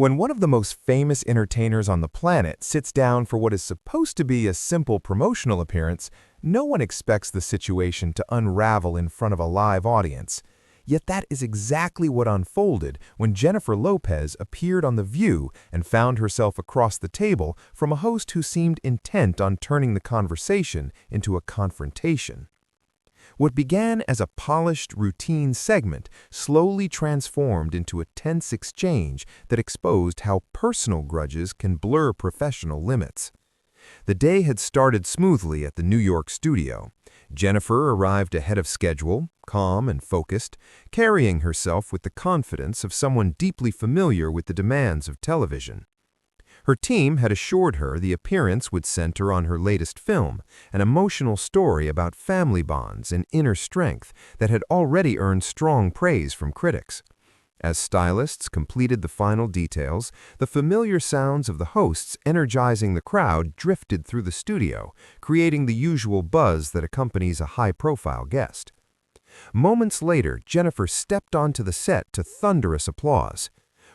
When one of the most famous entertainers on the planet sits down for what is supposed to be a simple promotional appearance, no one expects the situation to unravel in front of a live audience. Yet that is exactly what unfolded when Jennifer Lopez appeared on The View and found herself across the table from a host who seemed intent on turning the conversation into a confrontation. What began as a polished, routine segment slowly transformed into a tense exchange that exposed how personal grudges can blur professional limits. The day had started smoothly at the New York studio. Jennifer arrived ahead of schedule, calm and focused, carrying herself with the confidence of someone deeply familiar with the demands of television. Her team had assured her the appearance would center on her latest film, an emotional story about family bonds and inner strength that had already earned strong praise from critics. As stylists completed the final details, the familiar sounds of the hosts energizing the crowd drifted through the studio, creating the usual buzz that accompanies a high-profile guest. Moments later, Jennifer stepped onto the set to thunderous applause.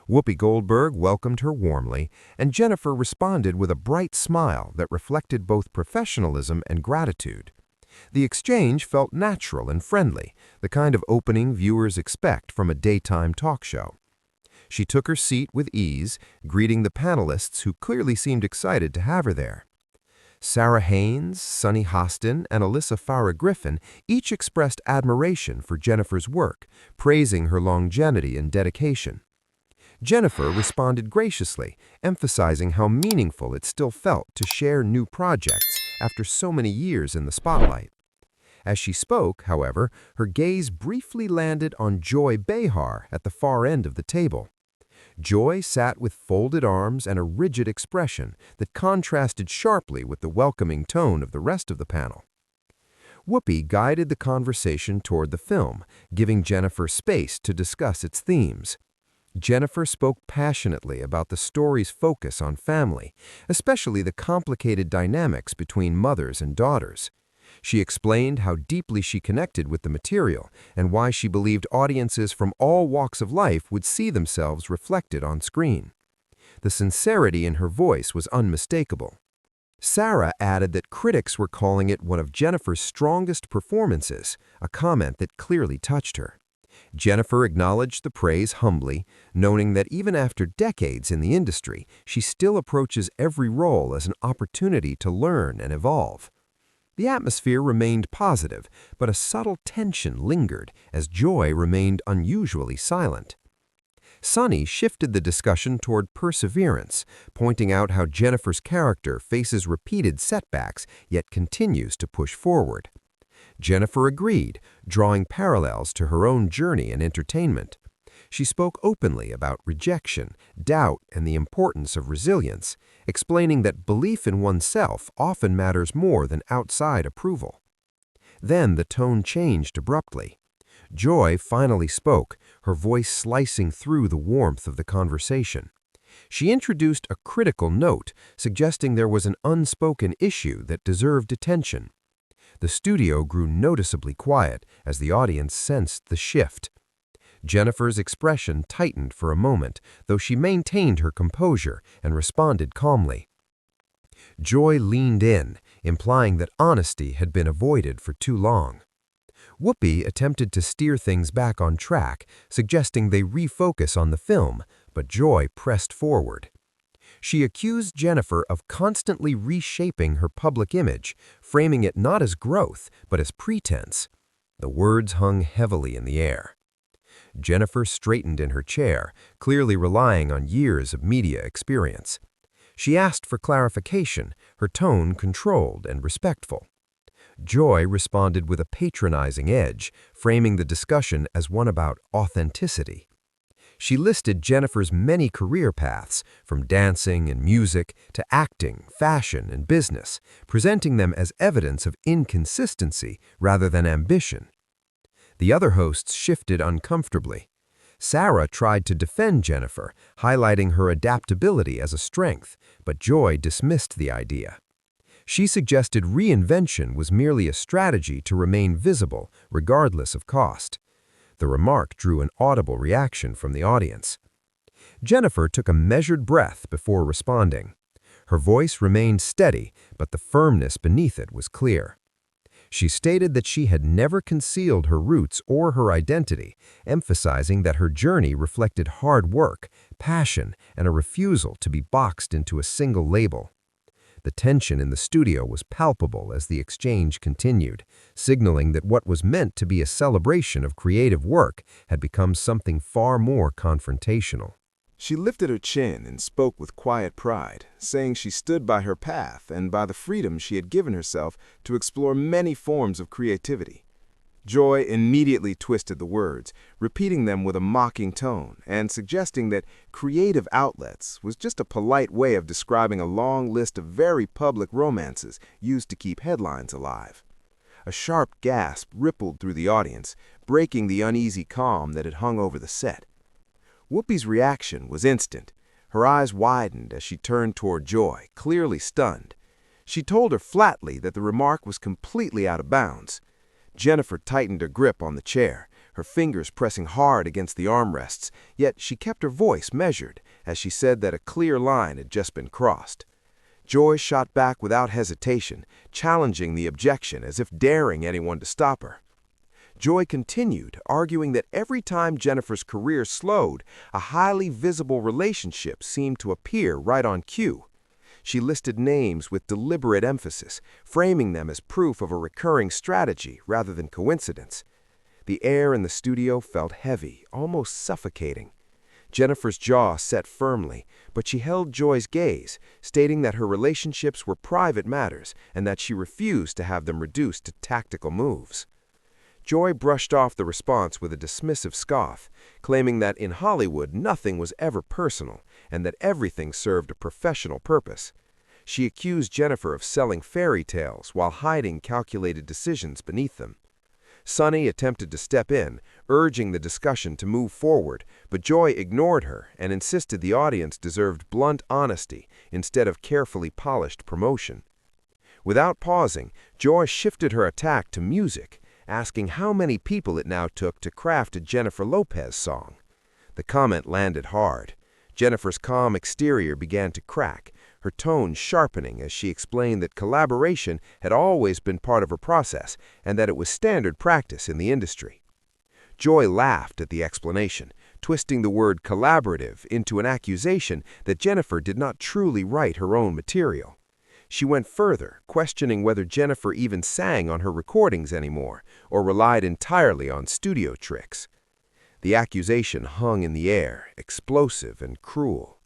Whoopi Goldberg welcomed her warmly, and Jennifer responded with a bright smile that reflected both professionalism and gratitude. The exchange felt natural and friendly, the kind of opening viewers expect from a daytime talk show. She took her seat with ease, greeting the panelists who clearly seemed excited to have her there. Sarah Haynes, Sunny Hostin, and Alyssa Farah Griffin each expressed admiration for Jennifer's work, praising her longevity and dedication. Jennifer responded graciously, emphasizing how meaningful it still felt to share new projects after so many years in the spotlight. As she spoke, however, her gaze briefly landed on Joy Behar at the far end of the table. Joy sat with folded arms and a rigid expression that contrasted sharply with the welcoming tone of the rest of the panel. Whoopi guided the conversation toward the film, giving Jennifer space to discuss its themes. Jennifer spoke passionately about the story's focus on family, especially the complicated dynamics between mothers and daughters. She explained how deeply she connected with the material and why she believed audiences from all walks of life would see themselves reflected on screen. The sincerity in her voice was unmistakable. Sarah added that critics were calling it one of Jennifer's strongest performances, a comment that clearly touched her. Jennifer acknowledged the praise humbly, noting that even after decades in the industry, she still approaches every role as an opportunity to learn and evolve. The atmosphere remained positive, but a subtle tension lingered as Joy remained unusually silent. Sunny shifted the discussion toward perseverance, pointing out how Jennifer's character faces repeated setbacks yet continues to push forward. Jennifer agreed, drawing parallels to her own journey in entertainment. She spoke openly about rejection, doubt, and the importance of resilience, explaining that belief in oneself often matters more than outside approval. Then the tone changed abruptly. Joy finally spoke, her voice slicing through the warmth of the conversation. She introduced a critical note, suggesting there was an unspoken issue that deserved attention. The studio grew noticeably quiet as the audience sensed the shift. Jennifer's expression tightened for a moment, though she maintained her composure and responded calmly. Joy leaned in, implying that honesty had been avoided for too long. Whoopi attempted to steer things back on track, suggesting they refocus on the film, but Joy pressed forward. She accused Jennifer of constantly reshaping her public image, framing it not as growth, but as pretense. The words hung heavily in the air. Jennifer straightened in her chair, clearly relying on years of media experience. She asked for clarification, her tone controlled and respectful. Joy responded with a patronizing edge, framing the discussion as one about authenticity. She listed Jennifer's many career paths, from dancing and music to acting, fashion, and business, presenting them as evidence of inconsistency rather than ambition. The other hosts shifted uncomfortably. Sarah tried to defend Jennifer, highlighting her adaptability as a strength, but Joy dismissed the idea. She suggested reinvention was merely a strategy to remain visible, regardless of cost. The remark drew an audible reaction from the audience. Jennifer took a measured breath before responding. Her voice remained steady, but the firmness beneath it was clear. She stated that she had never concealed her roots or her identity, emphasizing that her journey reflected hard work, passion, and a refusal to be boxed into a single label. The tension in the studio was palpable as the exchange continued, signaling that what was meant to be a celebration of creative work had become something far more confrontational. She lifted her chin and spoke with quiet pride, saying she stood by her path and by the freedom she had given herself to explore many forms of creativity. Joy immediately twisted the words, repeating them with a mocking tone and suggesting that creative outlets was just a polite way of describing a long list of very public romances used to keep headlines alive. A sharp gasp rippled through the audience, breaking the uneasy calm that had hung over the set. Whoopi's reaction was instant. Her eyes widened as she turned toward Joy, clearly stunned. She told her flatly that the remark was completely out of bounds. Jennifer tightened her grip on the chair, her fingers pressing hard against the armrests, yet she kept her voice measured as she said that a clear line had just been crossed. Joy shot back without hesitation, challenging the objection as if daring anyone to stop her. Joy continued, arguing that every time Jennifer's career slowed, a highly visible relationship seemed to appear right on cue. She listed names with deliberate emphasis, framing them as proof of a recurring strategy rather than coincidence. The air in the studio felt heavy, almost suffocating. Jennifer's jaw set firmly, but she held Joy's gaze, stating that her relationships were private matters and that she refused to have them reduced to tactical moves. Joy brushed off the response with a dismissive scoff, claiming that in Hollywood nothing was ever personal and that everything served a professional purpose. She accused Jennifer of selling fairy tales while hiding calculated decisions beneath them. Sonny attempted to step in, urging the discussion to move forward, but Joy ignored her and insisted the audience deserved blunt honesty instead of carefully polished promotion. Without pausing, Joy shifted her attack to music, asking how many people it now took to craft a Jennifer Lopez song. The comment landed hard. Jennifer's calm exterior began to crack, her tone sharpening as she explained that collaboration had always been part of her process and that it was standard practice in the industry. Joy laughed at the explanation, twisting the word collaborative into an accusation that Jennifer did not truly write her own material. She went further, questioning whether Jennifer even sang on her recordings anymore or relied entirely on studio tricks. The accusation hung in the air, explosive and cruel.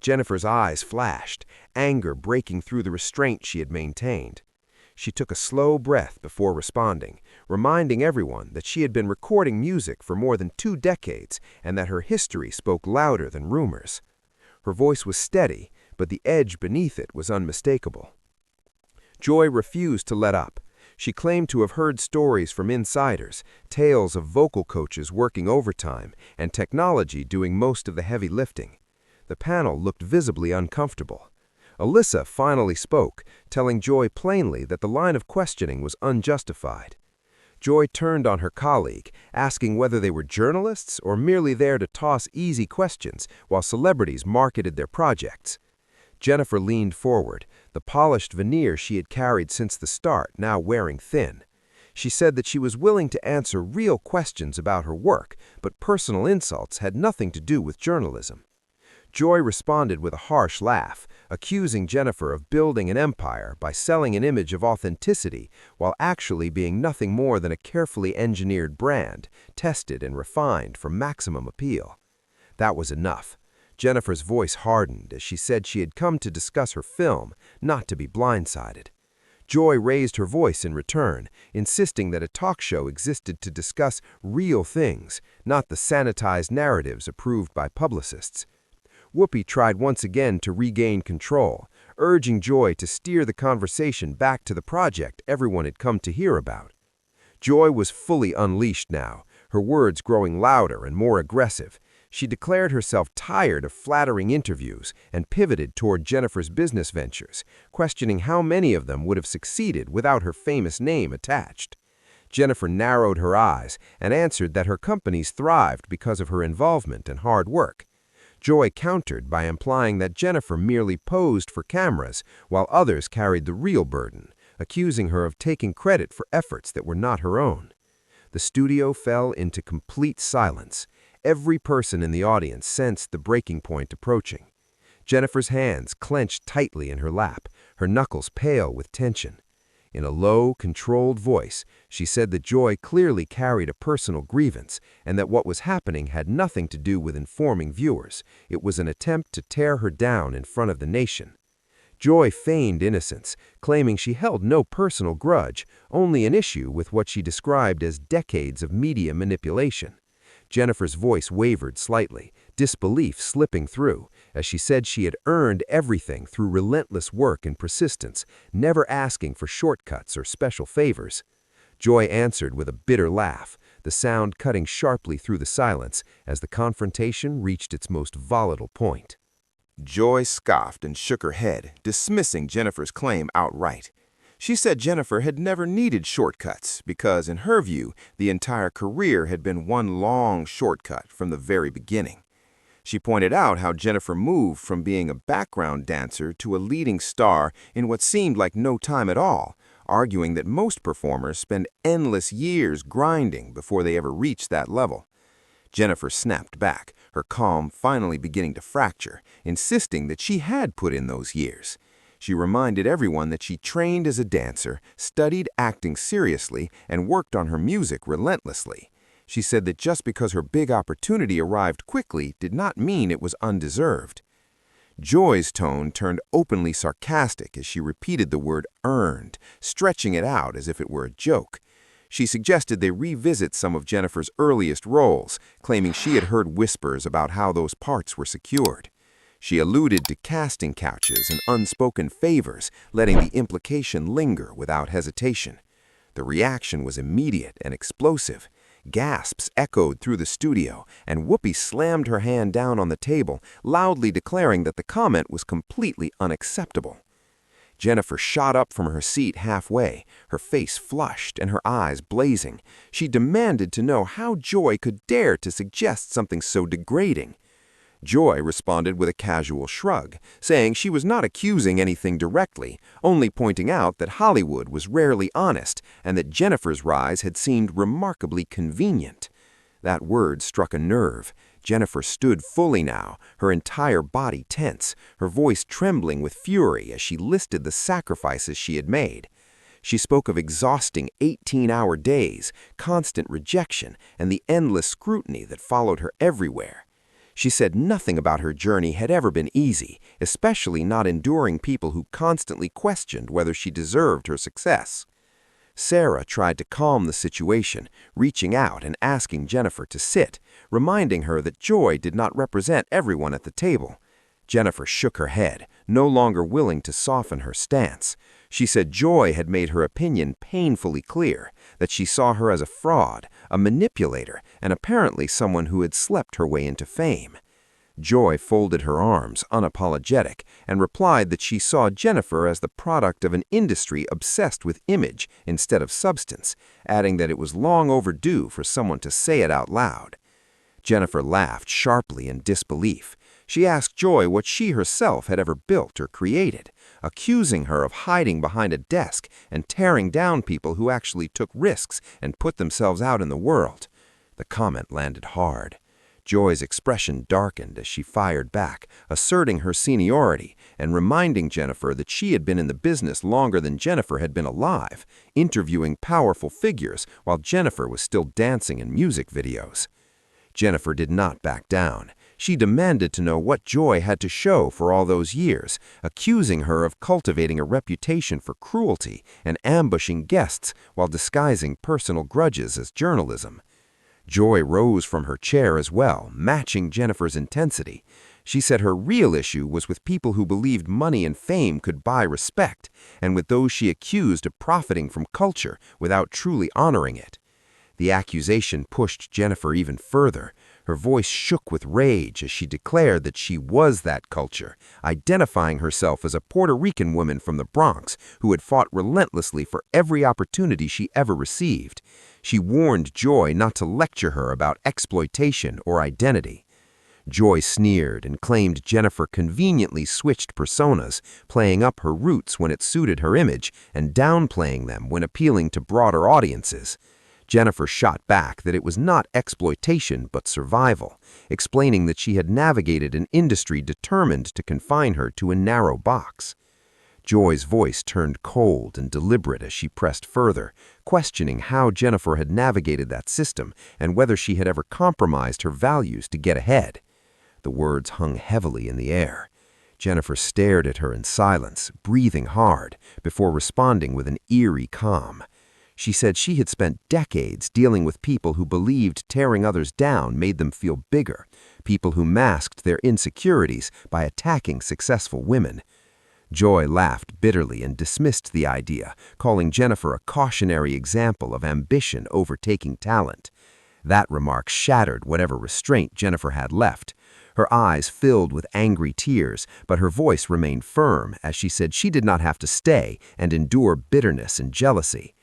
Jennifer's eyes flashed, anger breaking through the restraint she had maintained. She took a slow breath before responding, reminding everyone that she had been recording music for more than 2 decades and that her history spoke louder than rumors. Her voice was steady, but the edge beneath it was unmistakable. Joy refused to let up. She claimed to have heard stories from insiders, tales of vocal coaches working overtime, and technology doing most of the heavy lifting. The panel looked visibly uncomfortable. Alyssa finally spoke, telling Joy plainly that the line of questioning was unjustified. Joy turned on her colleague, asking whether they were journalists or merely there to toss easy questions while celebrities marketed their projects. Jennifer leaned forward, the polished veneer she had carried since the start now wearing thin. She said that she was willing to answer real questions about her work, but personal insults had nothing to do with journalism. Joy responded with a harsh laugh, accusing Jennifer of building an empire by selling an image of authenticity while actually being nothing more than a carefully engineered brand, tested and refined for maximum appeal. That was enough. Jennifer's voice hardened as she said she had come to discuss her film, not to be blindsided. Joy raised her voice in return, insisting that a talk show existed to discuss real things, not the sanitized narratives approved by publicists. Whoopi tried once again to regain control, urging Joy to steer the conversation back to the project everyone had come to hear about. Joy was fully unleashed now, her words growing louder and more aggressive. She declared herself tired of flattering interviews and pivoted toward Jennifer's business ventures, questioning how many of them would have succeeded without her famous name attached. Jennifer narrowed her eyes and answered that her companies thrived because of her involvement and hard work. Joy countered by implying that Jennifer merely posed for cameras while others carried the real burden, accusing her of taking credit for efforts that were not her own. The studio fell into complete silence. Every person in the audience sensed the breaking point approaching. Jennifer's hands clenched tightly in her lap, her knuckles pale with tension. In a low, controlled voice, she said that Joy clearly carried a personal grievance and that what was happening had nothing to do with informing viewers. It was an attempt to tear her down in front of the nation. Joy feigned innocence, claiming she held no personal grudge, only an issue with what she described as decades of media manipulation. Jennifer's voice wavered slightly, disbelief slipping through, as she said she had earned everything through relentless work and persistence, never asking for shortcuts or special favors. Joy answered with a bitter laugh, the sound cutting sharply through the silence as the confrontation reached its most volatile point. Joy scoffed and shook her head, dismissing Jennifer's claim outright. She said Jennifer had never needed shortcuts because, in her view, the entire career had been one long shortcut from the very beginning. She pointed out how Jennifer moved from being a background dancer to a leading star in what seemed like no time at all, arguing that most performers spend endless years grinding before they ever reach that level. Jennifer snapped back, her calm finally beginning to fracture, insisting that she had put in those years. She reminded everyone that she trained as a dancer, studied acting seriously, and worked on her music relentlessly. She said that just because her big opportunity arrived quickly did not mean it was undeserved. Joy's tone turned openly sarcastic as she repeated the word earned, stretching it out as if it were a joke. She suggested they revisit some of Jennifer's earliest roles, claiming she had heard whispers about how those parts were secured. She alluded to casting couches and unspoken favors, letting the implication linger without hesitation. The reaction was immediate and explosive. Gasps echoed through the studio, and Whoopi slammed her hand down on the table, loudly declaring that the comment was completely unacceptable. Jennifer shot up from her seat halfway, her face flushed and her eyes blazing. She demanded to know how Joy could dare to suggest something so degrading. Joy responded with a casual shrug, saying she was not accusing anything directly, only pointing out that Hollywood was rarely honest and that Jennifer's rise had seemed remarkably convenient. That word struck a nerve. Jennifer stood fully now, her entire body tense, her voice trembling with fury as she listed the sacrifices she had made. She spoke of exhausting 18-hour days, constant rejection, and the endless scrutiny that followed her everywhere. She said nothing about her journey had ever been easy, especially not enduring people who constantly questioned whether she deserved her success. Sarah tried to calm the situation, reaching out and asking Jennifer to sit, reminding her that Joy did not represent everyone at the table. Jennifer shook her head, no longer willing to soften her stance. She said Joy had made her opinion painfully clear, that she saw her as a fraud, a manipulator, and apparently someone who had slept her way into fame. Joy folded her arms, unapologetic, and replied that she saw Jennifer as the product of an industry obsessed with image instead of substance, adding that it was long overdue for someone to say it out loud. Jennifer laughed sharply in disbelief. She asked Joy what she herself had ever built or created, accusing her of hiding behind a desk and tearing down people who actually took risks and put themselves out in the world. The comment landed hard. Joy's expression darkened as she fired back, asserting her seniority and reminding Jennifer that she had been in the business longer than Jennifer had been alive, interviewing powerful figures while Jennifer was still dancing in music videos. Jennifer did not back down. She demanded to know what Joy had to show for all those years, accusing her of cultivating a reputation for cruelty and ambushing guests while disguising personal grudges as journalism. Joy rose from her chair as well, matching Jennifer's intensity. She said her real issue was with people who believed money and fame could buy respect, and with those she accused of profiting from culture without truly honoring it. The accusation pushed Jennifer even further. Her voice shook with rage as she declared that she was that culture, identifying herself as a Puerto Rican woman from the Bronx who had fought relentlessly for every opportunity she ever received. She warned Joy not to lecture her about exploitation or identity. Joy sneered and claimed Jennifer conveniently switched personas, playing up her roots when it suited her image and downplaying them when appealing to broader audiences. Jennifer shot back that it was not exploitation but survival, explaining that she had navigated an industry determined to confine her to a narrow box. Joy's voice turned cold and deliberate as she pressed further, questioning how Jennifer had navigated that system and whether she had ever compromised her values to get ahead. The words hung heavily in the air. Jennifer stared at her in silence, breathing hard, before responding with an eerie calm. She said she had spent decades dealing with people who believed tearing others down made them feel bigger, people who masked their insecurities by attacking successful women. Joy laughed bitterly and dismissed the idea, calling Jennifer a cautionary example of ambition overtaking talent. That remark shattered whatever restraint Jennifer had left. Her eyes filled with angry tears, but her voice remained firm as she said she did not have to stay and endure bitterness and jealousy.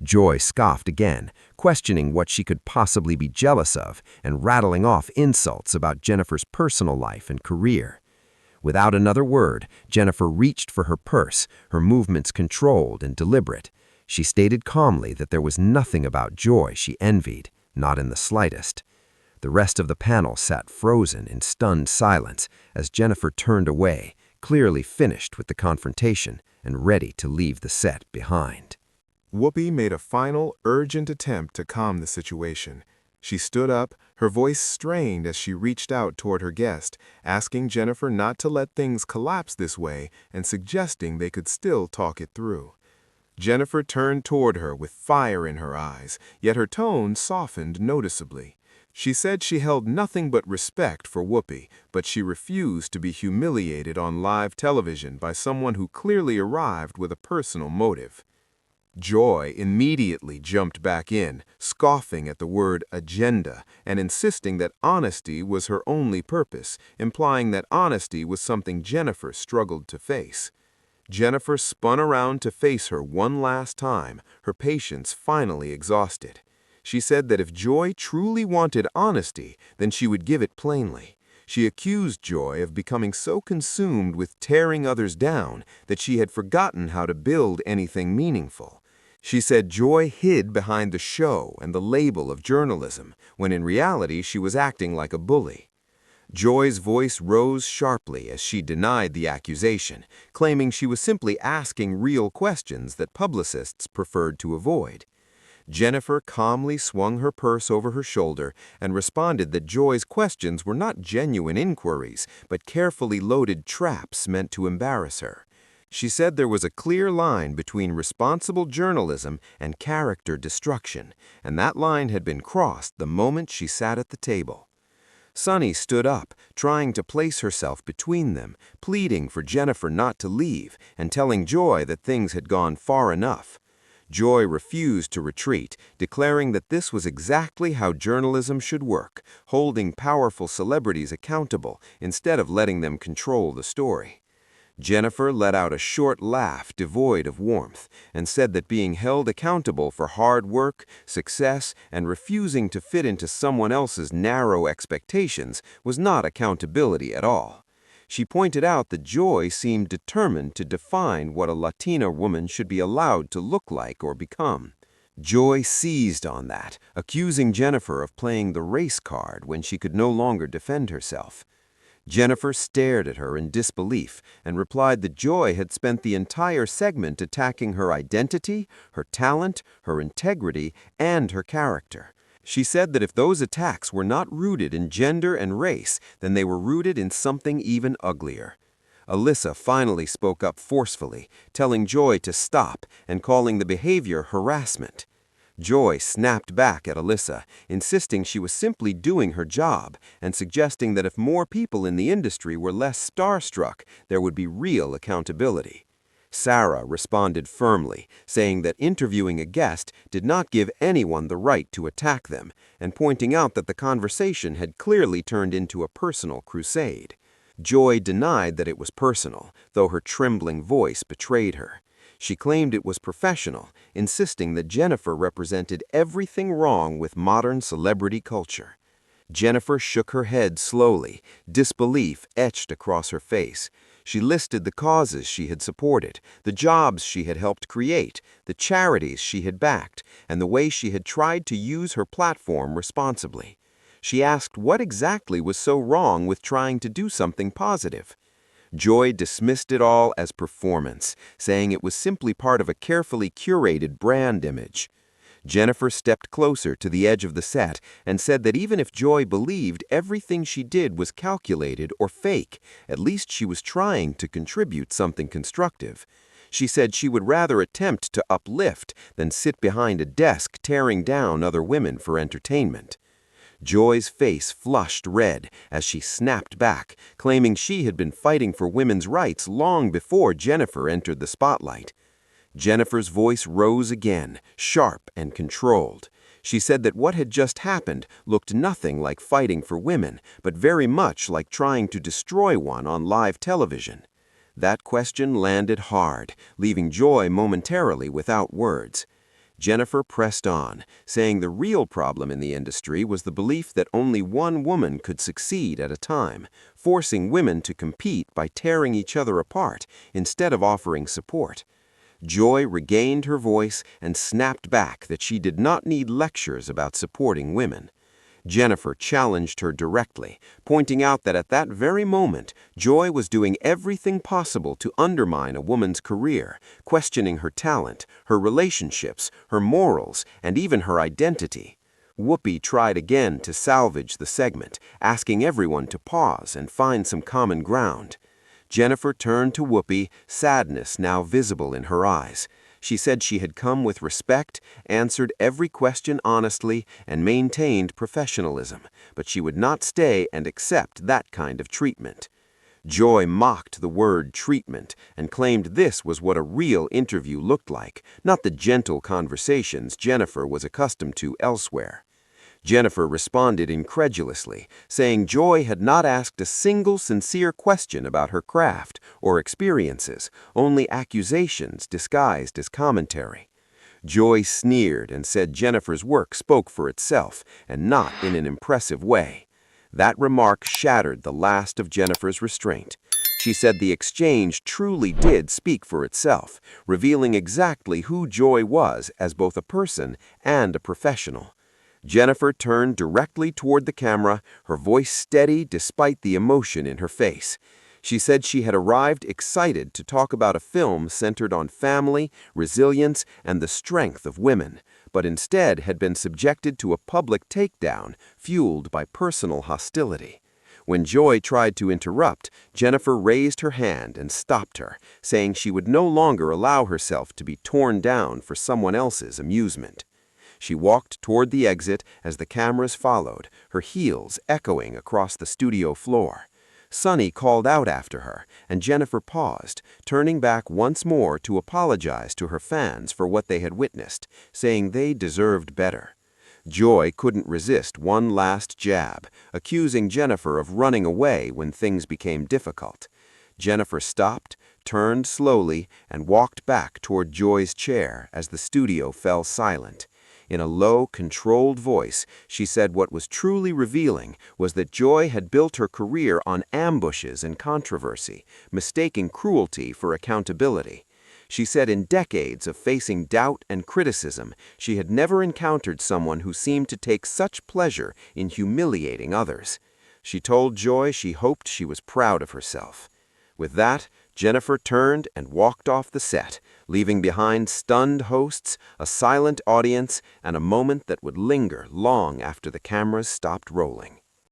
Joy scoffed again, questioning what she could possibly be jealous of and rattling off insults about Jennifer's personal life and career. Without another word, Jennifer reached for her purse, her movements controlled and deliberate. She stated calmly that there was nothing about Joy she envied, not in the slightest. The rest of the panel sat frozen in stunned silence as Jennifer turned away, clearly finished with the confrontation and ready to leave the set behind. Whoopi made a final, urgent attempt to calm the situation. She stood up, her voice strained as she reached out toward her guest, asking Jennifer not to let things collapse this way and suggesting they could still talk it through. Jennifer turned toward her with fire in her eyes, yet her tone softened noticeably. She said she held nothing but respect for Whoopi, but she refused to be humiliated on live television by someone who clearly arrived with a personal motive. Joy immediately jumped back in, scoffing at the word agenda and insisting that honesty was her only purpose, implying that honesty was something Jennifer struggled to face. Jennifer spun around to face her one last time, her patience finally exhausted. She said that if Joy truly wanted honesty, then she would give it plainly. She accused Joy of becoming so consumed with tearing others down that she had forgotten how to build anything meaningful. She said Joy hid behind the show and the label of journalism, when in reality she was acting like a bully. Joy's voice rose sharply as she denied the accusation, claiming she was simply asking real questions that publicists preferred to avoid. Jennifer calmly swung her purse over her shoulder and responded that Joy's questions were not genuine inquiries, but carefully loaded traps meant to embarrass her. She said there was a clear line between responsible journalism and character destruction, and that line had been crossed the moment she sat at the table. Sunny stood up, trying to place herself between them, pleading for Jennifer not to leave and telling Joy that things had gone far enough. Joy refused to retreat, declaring that this was exactly how journalism should work, holding powerful celebrities accountable instead of letting them control the story. Jennifer let out a short laugh devoid of warmth and said that being held accountable for hard work, success, and refusing to fit into someone else's narrow expectations was not accountability at all. She pointed out that Joy seemed determined to define what a Latina woman should be allowed to look like or become. Joy seized on that, accusing Jennifer of playing the race card when she could no longer defend herself. Jennifer stared at her in disbelief and replied that Joy had spent the entire segment attacking her identity, her talent, her integrity, and her character. She said that if those attacks were not rooted in gender and race, then they were rooted in something even uglier. Alyssa finally spoke up forcefully, telling Joy to stop and calling the behavior harassment. Joy snapped back at Alyssa, insisting she was simply doing her job and suggesting that if more people in the industry were less starstruck, there would be real accountability. Sarah responded firmly, saying that interviewing a guest did not give anyone the right to attack them, and pointing out that the conversation had clearly turned into a personal crusade. Joy denied that it was personal, though her trembling voice betrayed her. She claimed it was professional, insisting that Jennifer represented everything wrong with modern celebrity culture. Jennifer shook her head slowly, disbelief etched across her face. She listed the causes she had supported, the jobs she had helped create, the charities she had backed, and the way she had tried to use her platform responsibly. She asked what exactly was so wrong with trying to do something positive. Joy dismissed it all as performance, saying it was simply part of a carefully curated brand image. Jennifer stepped closer to the edge of the set and said that even if Joy believed everything she did was calculated or fake, at least she was trying to contribute something constructive. She said she would rather attempt to uplift than sit behind a desk tearing down other women for entertainment. Joy's face flushed red as she snapped back, claiming she had been fighting for women's rights long before Jennifer entered the spotlight. Jennifer's voice rose again, sharp and controlled. She said that what had just happened looked nothing like fighting for women, but very much like trying to destroy one on live television. That question landed hard, leaving Joy momentarily without words. Jennifer pressed on, saying the real problem in the industry was the belief that only one woman could succeed at a time, forcing women to compete by tearing each other apart instead of offering support. Joy regained her voice and snapped back that she did not need lectures about supporting women. Jennifer challenged her directly, pointing out that at that very moment, Joy was doing everything possible to undermine a woman's career, questioning her talent, her relationships, her morals, and even her identity. Whoopi tried again to salvage the segment, asking everyone to pause and find some common ground. Jennifer turned to Whoopi, sadness now visible in her eyes. She said she had come with respect, answered every question honestly, and maintained professionalism, but she would not stay and accept that kind of treatment. Joy mocked the word treatment and claimed this was what a real interview looked like, not the gentle conversations Jennifer was accustomed to elsewhere. Jennifer responded incredulously, saying Joy had not asked a single sincere question about her craft or experiences, only accusations disguised as commentary. Joy sneered and said Jennifer's work spoke for itself, and not in an impressive way. That remark shattered the last of Jennifer's restraint. She said the exchange truly did speak for itself, revealing exactly who Joy was as both a person and a professional. Jennifer turned directly toward the camera, her voice steady despite the emotion in her face. She said she had arrived excited to talk about a film centered on family, resilience, and the strength of women, but instead had been subjected to a public takedown fueled by personal hostility. When Joy tried to interrupt, Jennifer raised her hand and stopped her, saying she would no longer allow herself to be torn down for someone else's amusement. She walked toward the exit as the cameras followed, her heels echoing across the studio floor. Sonny called out after her, and Jennifer paused, turning back once more to apologize to her fans for what they had witnessed, saying they deserved better. Joy couldn't resist one last jab, accusing Jennifer of running away when things became difficult. Jennifer stopped, turned slowly, and walked back toward Joy's chair as the studio fell silent. In a low, controlled voice, she said what was truly revealing was that Joy had built her career on ambushes and controversy, mistaking cruelty for accountability. She said in decades of facing doubt and criticism, she had never encountered someone who seemed to take such pleasure in humiliating others. She told Joy she hoped she was proud of herself. With that, Jennifer turned and walked off the set, leaving behind stunned hosts, a silent audience, and a moment that would linger long after the cameras stopped rolling.